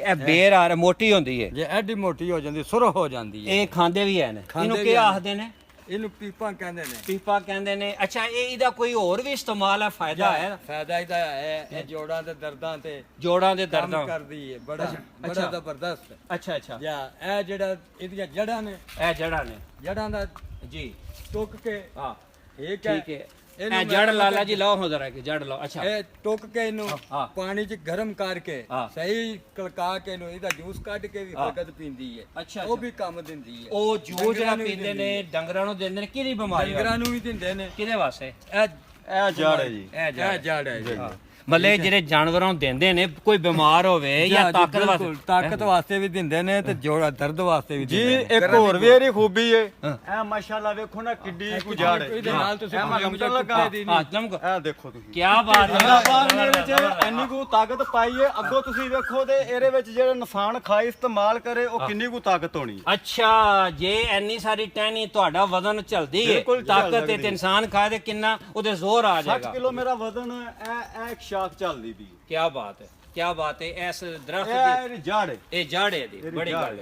ਇਹ ਬੇਰ ਆ ਮੋਟੀ ਹੁੰਦੀ ਹੈ ਜੇ ਐਡੀ ਮੋਟੀ ਹੋ ਜਾਂਦੀ ਸੁਰ ਹੋ ਜਾਂਦੀ ਹੈ। ਇਹ ਖਾਂਦੇ ਵੀ ਹਨ। ਇਹਨੂੰ ਕੀ ਆਖਦੇ ਨੇ? ਇਹਨੂੰ ਪੀਪਾ ਕਹਿੰਦੇ ਨੇ। ਪੀਪਾ ਕਹਿੰਦੇ ਨੇ। ਅੱਛਾ, ਇਹਦਾ ਕੋਈ ਹੋਰ ਵੀ ਇਸਤੇਮਾਲ ਹੈ? ਫਾਇਦਾ ਹੈ? ਫਾਇਦਾ ਇਹਦਾ ਹੈ, ਇਹ ਜੋੜਾਂ ਦੇ ਦਰਦਾਂ ਤੇ ਜੋੜਾਂ ਦੇ ਦਰਦਾਂ ਕਰਦੀ ਹੈ ਬੜਾ ਜ਼ਬਰਦਸਤ। ਅੱਛਾ ਅੱਛਾ, ਇਹ ਜਿਹੜਾ ਇਹਦੀਆਂ ਜੜਾਂ ਨੇ, ਇਹ ਜੜਾਂ ਨੇ, ਜੜਾਂ ਦਾ ਜੀ ਟੁੱਕ ਕੇ ਹਾਂ ਠੀਕ ਹੈ। ਇਹ ਜੜ ਲਾਲਾ ਜੀ ਲਾਓ ਹੋ ਜ਼ਰਾ ਕਿ ਜੜ ਲਾਓ। ਅੱਛਾ, ਇਹ ਟੁੱਕ ਕੇ ਇਹਨੂੰ ਪਾਣੀ 'ਚ ਗਰਮ ਕਰਕੇ ਸਹੀ ਕਲਕਾ ਕੇ ਇਹਨੂੰ ਇਹਦਾ ਜੂਸ ਕੱਢ ਕੇ ਵੀ ਫਕਤ ਪੀਂਦੀ ਹੈ। ਅੱਛਾ, ਉਹ ਵੀ ਕੰਮ ਦਿੰਦੀ ਹੈ। ਉਹ ਜੂਸ ਜਿਹੜਾ ਪੀਂਦੇ ਨੇ ਡੰਗਰਾਂ ਨੂੰ ਦਿੰਦੇ ਨੇ, ਕਿਹਦੀ ਬਿਮਾਰੀ? ਡੰਗਰਾਂ ਨੂੰ ਵੀ ਦਿੰਦੇ ਨੇ। ਕਿਹਦੇ ਵਾਸਤੇ? ਇਹ ਜੜ ਹੈ ਜੀ, ਇਹ ਜੜ ਹੈ ਜੀ। ਮੱਲੇ ਜਿਹੜੇ ਜਾਨਵਰਾਂ ਨੂੰ ਦਿੰਦੇ ਨੇ, ਕੋਈ ਬਿਮਾਰ ਹੋਵੇ ਜਾਂ ਤਾਕਤ ਵਾਸਤੇ ਵੀ ਦਿੰਦੇ ਨੇ ਤੇ ਜੋੜਾ ਦਰਦ ਵਾਸਤੇ ਵੀ ਜੀ। ਦਿੰਦੇ ਨੇ। ਇੱਕ ਹੋਰ ਵੀ ਇਹਦੀ ਖੂਬੀ ਏ, ਇਹ ਮਾਸ਼ਾਅੱਲਾ ਵੇਖੋ ਨਾ ਕਿੱਡੀ ਕੁ ਜੜ ਹੈ। ਇਹਦੇ ਨਾਲ ਤੁਸੀਂ ਲੱਗਾ ਇਹ ਦੇਖੋ ਤੁਸੀਂ, ਕੀ ਬਾਤ ਹੈ। ਇਹਦੇ ਵਿੱਚ ਇੰਨੀ ਕੁ ਤਾਕਤ ਪਾਈ ਏ। ਅੱਗੋਂ ਤੁਸੀਂ ਵੇਖੋ ਤੇ ਇਹਦੇ ਵਿੱਚ ਜਿਹੜਾ ਇਨਸਾਨ ਖਾਏ ਇਸਤੇਮਾਲ ਕਰੇ ਉਹ ਕਿੰਨੀ ਕੁ ਤਾਕਤ ਹੋਣੀ। ਅੱਛਾ, ਜੇ ਇੰਨੀ ਸਾਰੀ ਟਹਿਣੀ ਤੁਹਾਡਾ ਵਜ਼ਨ ਚਲਦੀ ਹੈ, ਬਿਲਕੁਲ ਤਾਕਤ ਤੇ ਇਨਸਾਨ ਖਾਏ ਤੇ ਕਿੰਨਾ ਉਹਦੇ ਜ਼ੋਰ ਆ 60 ਜਾਏਗਾ। ਕਿਲੋ ਮੇਰਾ ਵਜ਼ਨ ਇਹ ਇੱਕ ਸ਼ਾਖ ਚੱਲਦੀ ਪਈ। ਕੀ ਬਾਤ ਹੈ, ਕੀ ਬਾਤ ਹੈ। ਇਸ ਦਰਖਤ ਇਹ ਜੜ ਹੈ, ਇਹ ਜੜ ਹੈ ਦੀ ਬੜੀ ਗੱਲ ਹੈ।